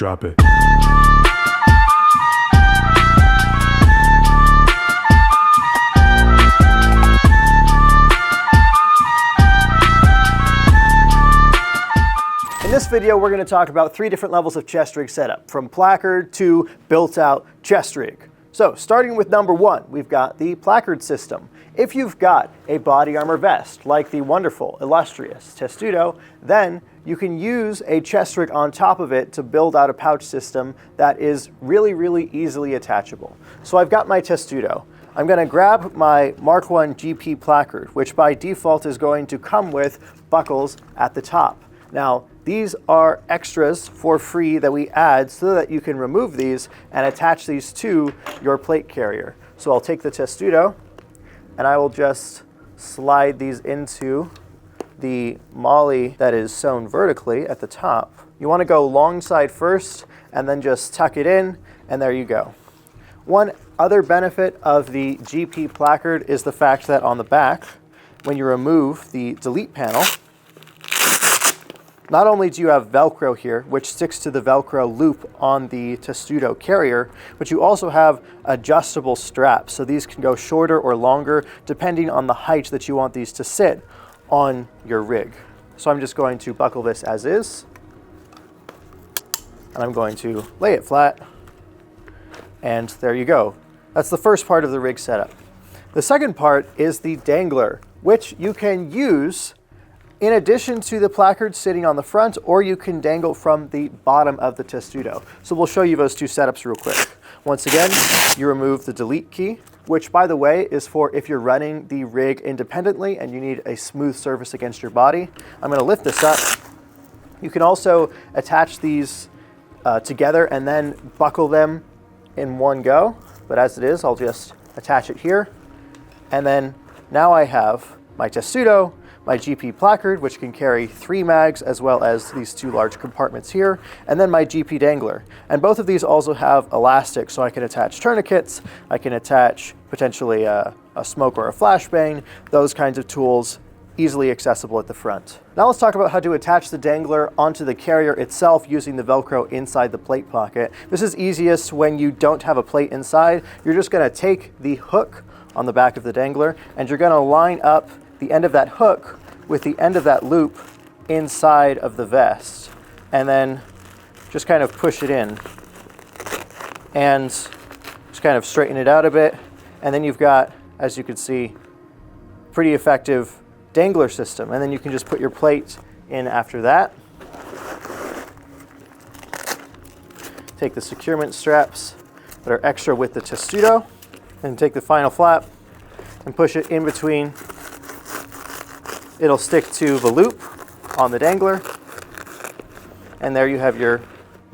Drop it. In this video, we're going to talk about 3 different levels of chest rig setup, from placard to built-out chest rig. So, starting with number 1, we've got the placard system. If you've got a body armor vest, like the wonderful, illustrious Testudo, then you can use a chest rig on top of it to build out a pouch system that is really, really easily attachable. So I've got my Testudo. I'm going to grab my Mark I GP placard, which by default is going to come with buckles at the top. Now, these are extras for free that we add so that you can remove these and attach these to your plate carrier. So I'll take the Testudo and I will just slide these into the molly that is sewn vertically at the top. You want to go long side first and then just tuck it in, and there you go. One other benefit of the GP placard is the fact that on the back, when you remove the delete panel, not only do you have Velcro here, which sticks to the Velcro loop on the Testudo carrier, but you also have adjustable straps. So these can go shorter or longer depending on the height that you want these to sit on your rig. So I'm just going to buckle this as is, and I'm going to lay it flat, and there you go. That's the first part of the rig setup. The second part is the dangler, which you can use in addition to the placard sitting on the front, or you can dangle from the bottom of the Testudo. So we'll show you those 2 setups real quick. Once again, you remove the delete key, which by the way is for if you're running the rig independently and you need a smooth surface against your body. I'm going to lift this up. You can also attach these together and then buckle them in one go. But as it is, I'll just attach it here. And then now I have my Testudo, my GP placard, which can carry 3 mags, as well as these 2 large compartments here, and then my GP dangler. And both of these also have elastics, so I can attach tourniquets, I can attach potentially a smoke or a flashbang, those kinds of tools, easily accessible at the front. Now let's talk about how to attach the dangler onto the carrier itself using the Velcro inside the plate pocket. This is easiest when you don't have a plate inside. You're just going to take the hook on the back of the dangler, and you're going to line up the end of that hook with the end of that loop inside of the vest, and then just kind of push it in and just kind of straighten it out a bit, and then you've got, as you can see, pretty effective dangler system. And then you can just put your plate in after that. Take the securement straps that are extra with the Testudo and take the final flap and push it in between. It'll stick to the loop on the dangler, and there you have your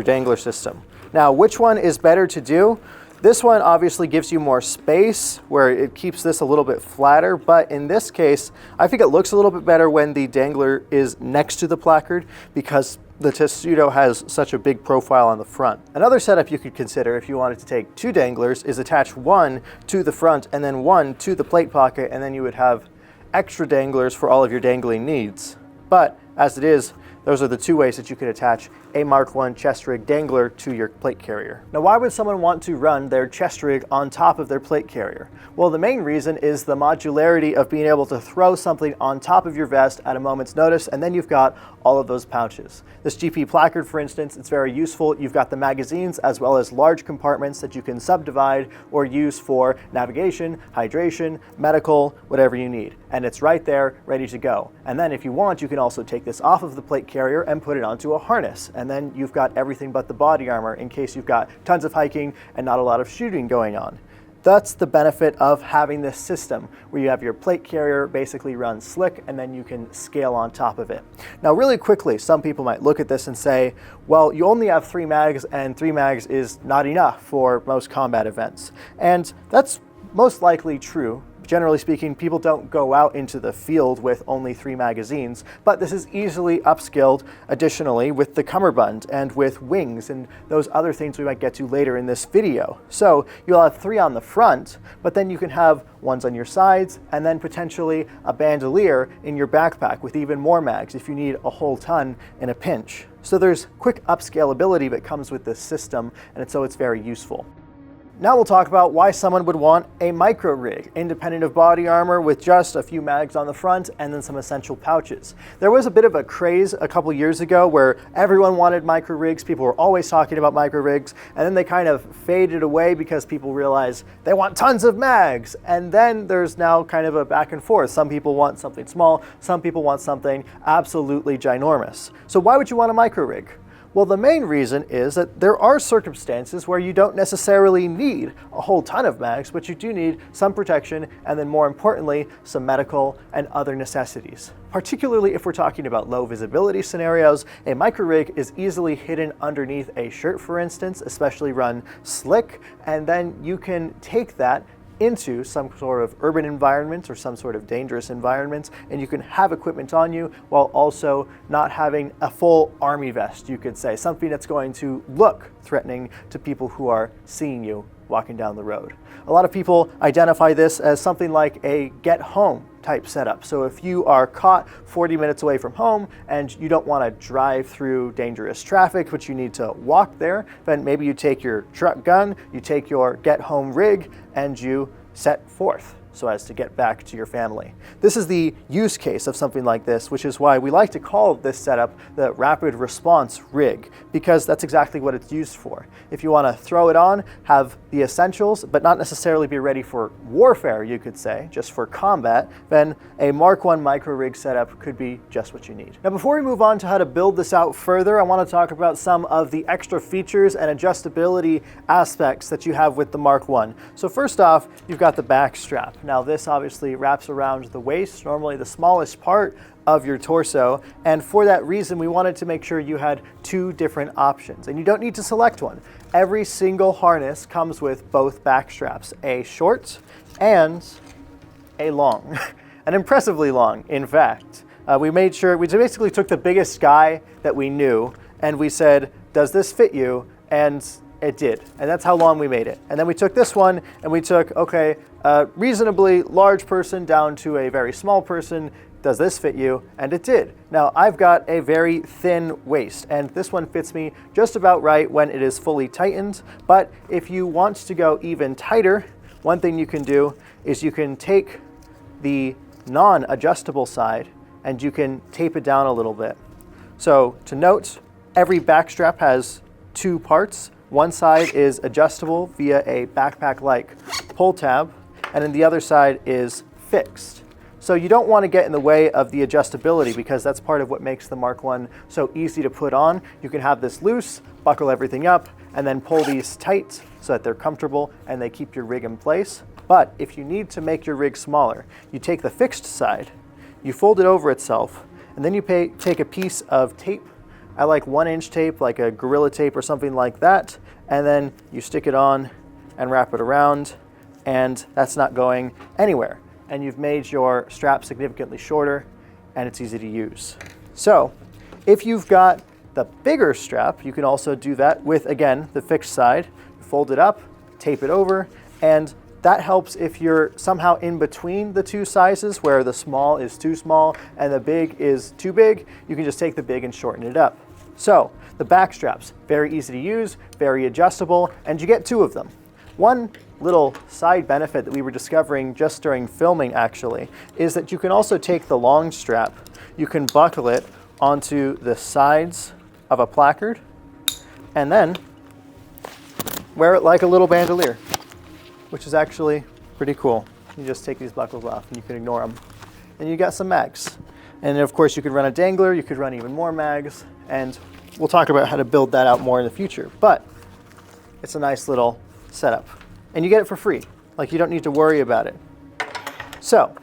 dangler system. Now, which one is better to do? This one obviously gives you more space, where it keeps this a little bit flatter, but in this case, I think it looks a little bit better when the dangler is next to the placard, because the Testudo has such a big profile on the front. Another setup you could consider if you wanted to take 2 danglers is attach one to the front and then one to the plate pocket, and then you would have extra danglers for all of your dangling needs. But as it is, those are the 2 ways that you could attach a Mark I chest rig dangler to your plate carrier. Now, why would someone want to run their chest rig on top of their plate carrier? Well, the main reason is the modularity of being able to throw something on top of your vest at a moment's notice, and then you've got all of those pouches. This GP placard, for instance, it's very useful. You've got the magazines as well as large compartments that you can subdivide or use for navigation, hydration, medical, whatever you need. And it's right there, ready to go. And then if you want, you can also take this off of the plate carrier and put it onto a harness. And then you've got everything but the body armor in case you've got tons of hiking and not a lot of shooting going on. That's the benefit of having this system, where you have your plate carrier basically run slick, and then you can scale on top of it. Now, really quickly, some people might look at this and say, well, you only have 3 mags, and 3 mags is not enough for most combat events. And that's most likely true, generally speaking, people don't go out into the field with only 3 magazines, but this is easily upscaled additionally with the cummerbund and with wings and those other things we might get to later in this video. So you'll have 3 on the front, but then you can have ones on your sides and then potentially a bandolier in your backpack with even more mags if you need a whole ton in a pinch. So there's quick upscalability that comes with this system, and so it's very useful. Now we'll talk about why someone would want a micro rig, independent of body armor with just a few mags on the front and then some essential pouches. There was a bit of a craze a couple years ago where everyone wanted micro rigs, people were always talking about micro rigs, and then they kind of faded away because people realized they want tons of mags. And then there's now kind of a back and forth. Some people want something small, some people want something absolutely ginormous. So why would you want a micro rig? Well, the main reason is that there are circumstances where you don't necessarily need a whole ton of mags, but you do need some protection and then more importantly, some medical and other necessities. Particularly if we're talking about low visibility scenarios, a micro rig is easily hidden underneath a shirt, for instance, especially run slick, and then you can take that into some sort of urban environment or some sort of dangerous environment, and you can have equipment on you while also not having a full army vest, you could say, something that's going to look threatening to people who are seeing you walking down the road. A lot of people identify this as something like a get home type setup. So if you are caught 40 minutes away from home and you don't want to drive through dangerous traffic, but you need to walk there, then maybe you take your truck gun, you take your get home rig, and you set forth so as to get back to your family. This is the use case of something like this, which is why we like to call this setup the rapid response rig, because that's exactly what it's used for. If you want to throw it on, have the essentials, but not necessarily be ready for warfare, you could say, just for combat, then a Mark I micro rig setup could be just what you need. Now, before we move on to how to build this out further, I want to talk about some of the extra features and adjustability aspects that you have with the Mark I. So first off, you've got the back strap. Now this obviously wraps around the waist, normally the smallest part of your torso, and for that reason we wanted to make sure you had 2 different options, and you don't need to select one. Every single harness comes with both back straps, a short and a long, and impressively long, in fact. We basically took the biggest guy that we knew and we said, does this fit you? And it did, and that's how long we made it. And then we took this one and we took, okay, a reasonably large person down to a very small person. Does this fit you? And it did. Now I've got a very thin waist, and this one fits me just about right when it is fully tightened. But if you want to go even tighter, one thing you can do is you can take the non-adjustable side and you can tape it down a little bit. So to note, every back strap has 2 parts. One side is adjustable via a backpack-like pull tab, and then the other side is fixed. So you don't want to get in the way of the adjustability, because that's part of what makes the Mark I so easy to put on. You can have this loose, buckle everything up, and then pull these tight so that they're comfortable and they keep your rig in place. But if you need to make your rig smaller, you take the fixed side, you fold it over itself, and then you take a piece of tape. I like 1-inch tape, like a Gorilla Tape or something like that, and then you stick it on and wrap it around, and that's not going anywhere. And you've made your strap significantly shorter, and it's easy to use. So if you've got the bigger strap, you can also do that with, again, the fixed side. Fold it up, tape it over, and that helps if you're somehow in between the 2 sizes where the small is too small and the big is too big. You can just take the big and shorten it up. So the back straps, very easy to use, very adjustable, and you get 2 of them. One little side benefit that we were discovering just during filming actually is that you can also take the long strap, you can buckle it onto the sides of a placard, and then wear it like a little bandolier, which is actually pretty cool. You just take these buckles off and you can ignore them. And you got some mags. And of course you could run a Dangler, you could run even more mags, and we'll talk about how to build that out more in the future. But it's a nice little setup. And you get it for free. Like, you don't need to worry about it. So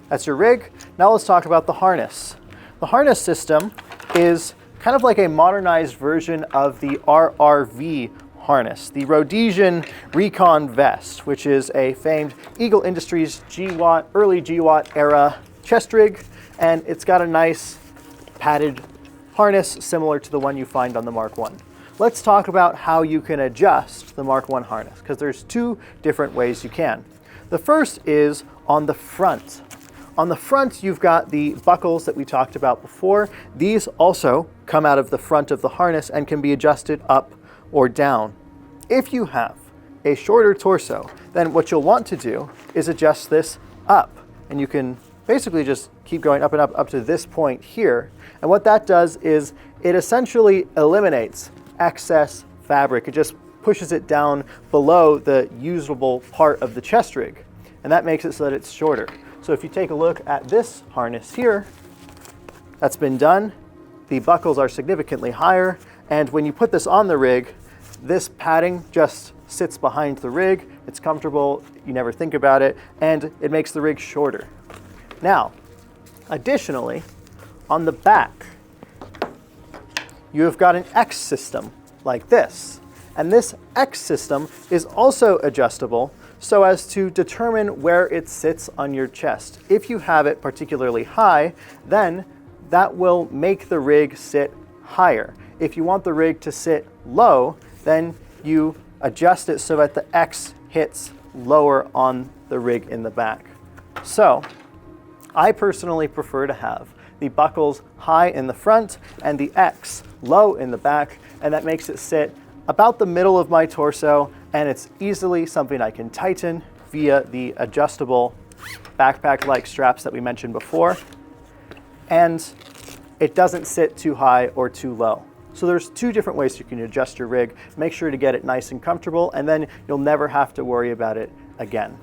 that's your rig. Now let's talk about the harness. The harness system is kind of like a modernized version of the RRV harness, the Rhodesian Recon Vest, which is a famed Eagle Industries GWAT, early GWAT era chest rig, and it's got a nice padded harness similar to the one you find on the Mark I. Let's talk about how you can adjust the Mark I harness, because there's two different ways you can. The first is on the front. On the front, you've got the buckles that we talked about before. These also come out of the front of the harness and can be adjusted up or down. If you have a shorter torso, then what you'll want to do is adjust this up. And you can basically just keep going up and up to this point here. And what that does is it essentially eliminates excess fabric. It just pushes it down below the usable part of the chest rig. And that makes it so that it's shorter. So if you take a look at this harness here, that's been done. The buckles are significantly higher. And when you put this on the rig, this padding just sits behind the rig. It's comfortable, you never think about it, and it makes the rig shorter. Now, additionally, on the back, you have got an X system like this. And this X system is also adjustable so as to determine where it sits on your chest. If you have it particularly high, then that will make the rig sit higher. If you want the rig to sit low, then you adjust it so that the X hits lower on the rig in the back. So I personally prefer to have the buckles high in the front and the X low in the back, and that makes it sit about the middle of my torso, and it's easily something I can tighten via the adjustable backpack-like straps that we mentioned before, and it doesn't sit too high or too low. So there's two different ways you can adjust your rig. Make sure to get it nice and comfortable, and then you'll never have to worry about it again.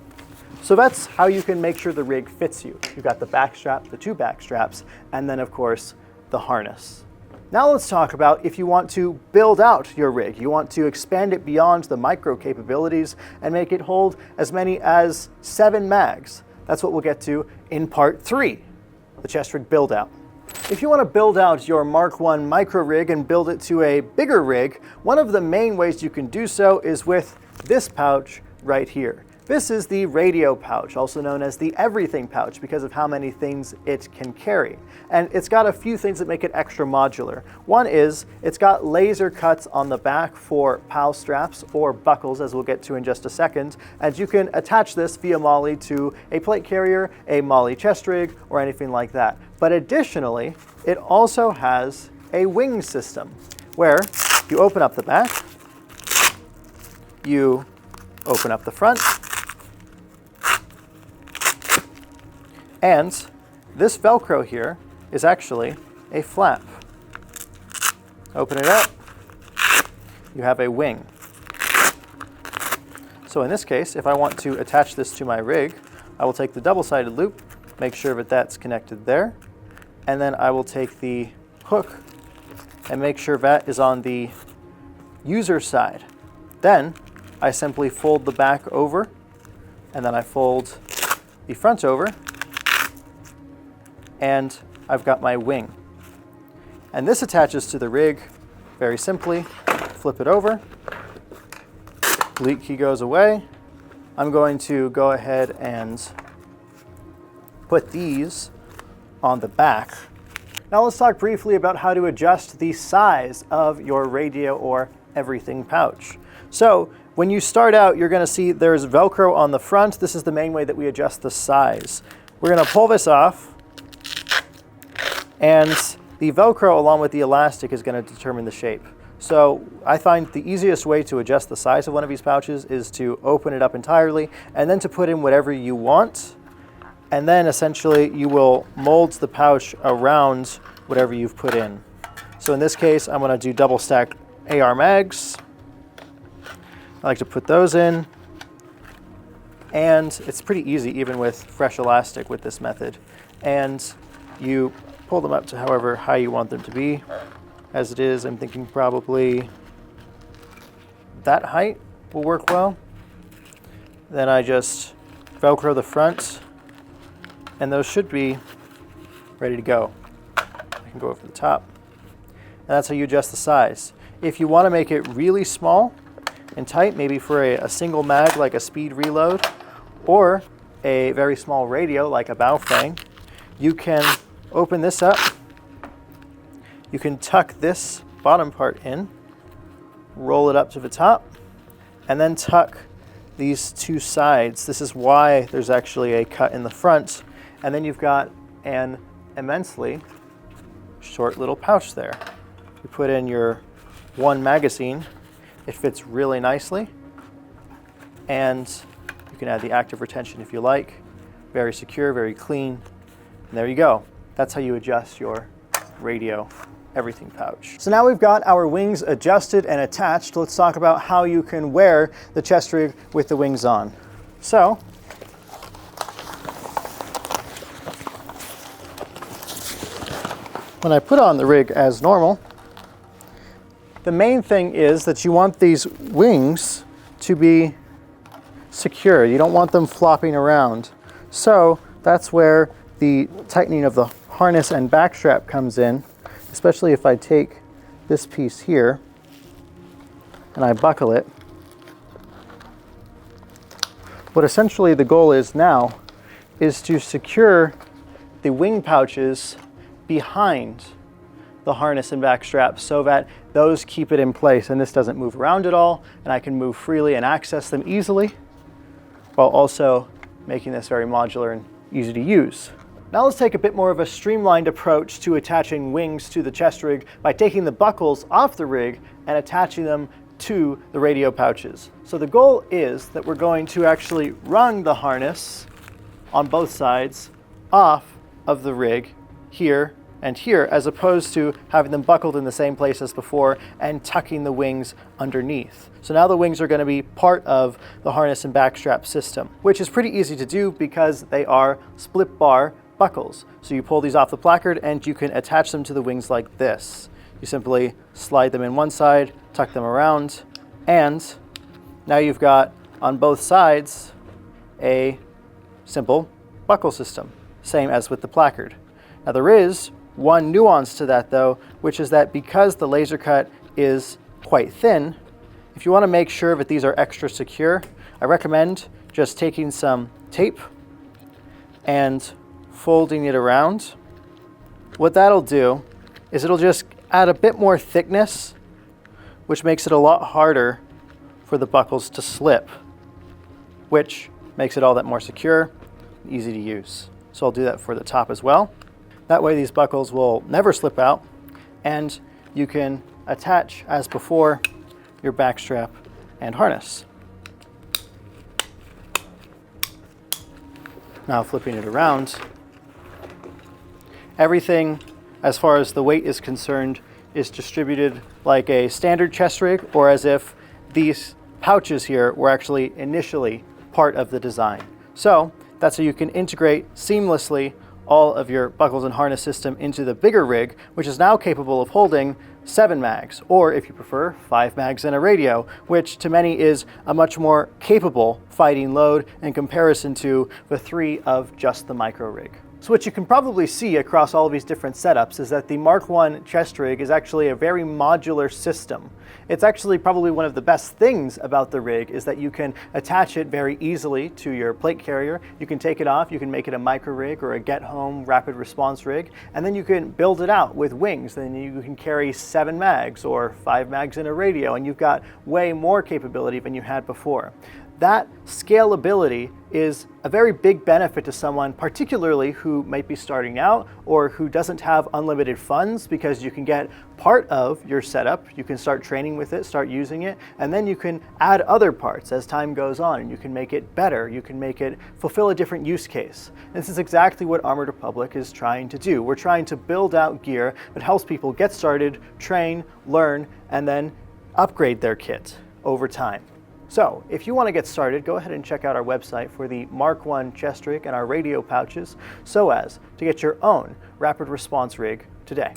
So that's how you can make sure the rig fits you. You've got the back strap, the two back straps, and then of course the harness. Now let's talk about if you want to build out your rig. You want to expand it beyond the micro capabilities and make it hold as many as 7 mags. That's what we'll get to in part 3, the chest rig build out. If you want to build out your Mark I micro rig and build it to a bigger rig, one of the main ways you can do so is with this pouch right here. This is the radio pouch, also known as the everything pouch because of how many things it can carry. And it's got a few things that make it extra modular. One is it's got laser cuts on the back for PAL straps or buckles, as we'll get to in just a second. And you can attach this via MOLLE to a plate carrier, a MOLLE chest rig, or anything like that. But additionally, it also has a wing system where you open up the back, you open up the front, and this Velcro here is actually a flap. Open it up, you have a wing. So in this case, if I want to attach this to my rig, I will take the double-sided loop, make sure that that's connected there, and then I will take the hook and make sure that is on the user side. Then I simply fold the back over, and then I fold the front over, and I've got my wing. And this attaches to the rig very simply. Flip it over, delete key goes away. I'm going to go ahead and put these on the back. Now let's talk briefly about how to adjust the size of your radio or everything pouch. So when you start out, you're going to see there's Velcro on the front. This is the main way that we adjust the size. We're going to pull this off, and the Velcro along with the elastic is going to determine the shape. So I find the easiest way to adjust the size of one of these pouches is to open it up entirely and then to put in whatever you want. And then essentially you will mold the pouch around whatever you've put in. So in this case, I'm going to do double stack AR mags. I like to put those in. And it's pretty easy even with fresh elastic with this method. And you pull them up to however high you want them to be. As it is, I'm thinking probably that height will work well. Then I just Velcro the front, and those should be ready to go. I can go over the top. And that's how you adjust the size. If you want to make it really small, and tight, maybe for a single mag like a speed reload, or a very small radio like a Baofeng, you can open this up. You can tuck this bottom part in, roll it up to the top, and then tuck these two sides. This is why there's actually a cut in the front. And then you've got an immensely short little pouch there. You put in your one magazine. It fits really nicely. And you can add the active retention if you like. Very secure, very clean. And there you go. That's how you adjust your radio everything pouch. So now we've got our wings adjusted and attached. Let's talk about how you can wear the chest rig with the wings on. So, when I put on the rig as normal, the main thing is that you want these wings to be secure. You don't want them flopping around. So that's where the tightening of the harness and back strap comes in. Especially if I take this piece here and I buckle it. What essentially the goal is now is to secure the wing pouches behind the harness and back strap so that those keep it in place and this doesn't move around at all, and I can move freely and access them easily while also making this very modular and easy to use. Now let's take a bit more of a streamlined approach to attaching wings to the chest rig by taking the buckles off the rig and attaching them to the radio pouches. So the goal is that we're going to actually run the harness on both sides off of the rig here and here, as opposed to having them buckled in the same place as before and tucking the wings underneath. So now the wings are going to be part of the harness and back strap system, which is pretty easy to do because they are split bar buckles. So you pull these off the placard and you can attach them to the wings like this. You simply slide them in one side, tuck them around, and now you've got on both sides a simple buckle system, same as with the placard. Now there is one nuance to that though, which is that because the laser cut is quite thin, if you want to make sure that these are extra secure, I recommend just taking some tape and folding it around. What that'll do is it'll just add a bit more thickness, which makes it a lot harder for the buckles to slip, which makes it all that more secure and easy to use. So I'll do that for the top as well. That way these buckles will never slip out and you can attach, as before, your back strap and harness. Now flipping it around, everything as far as the weight is concerned is distributed like a standard chest rig, or as if these pouches here were actually initially part of the design. So that's how you can integrate seamlessly all of your buckles and harness system into the bigger rig, which is now capable of holding 7 mags, or if you prefer, 5 mags and a radio, which to many is a much more capable fighting load in comparison to the 3 of just the micro rig. So what you can probably see across all of these different setups is that the Mark I chest rig is actually a very modular system. It's actually probably one of the best things about the rig is that you can attach it very easily to your plate carrier. You can take it off, you can make it a micro rig or a get-home rapid response rig, and then you can build it out with wings. Then you can carry 7 mags or 5 mags in a radio, and you've got way more capability than you had before. That scalability is a very big benefit to someone, particularly who might be starting out or who doesn't have unlimited funds, because you can get part of your setup, you can start training with it, start using it, and then you can add other parts as time goes on, and you can make it better, you can make it fulfill a different use case. And this is exactly what Armored Republic is trying to do. We're trying to build out gear that helps people get started, train, learn, and then upgrade their kit over time. So if you want to get started, go ahead and check out our website for the Mark I chest rig and our radio pouches so as to get your own rapid response rig today.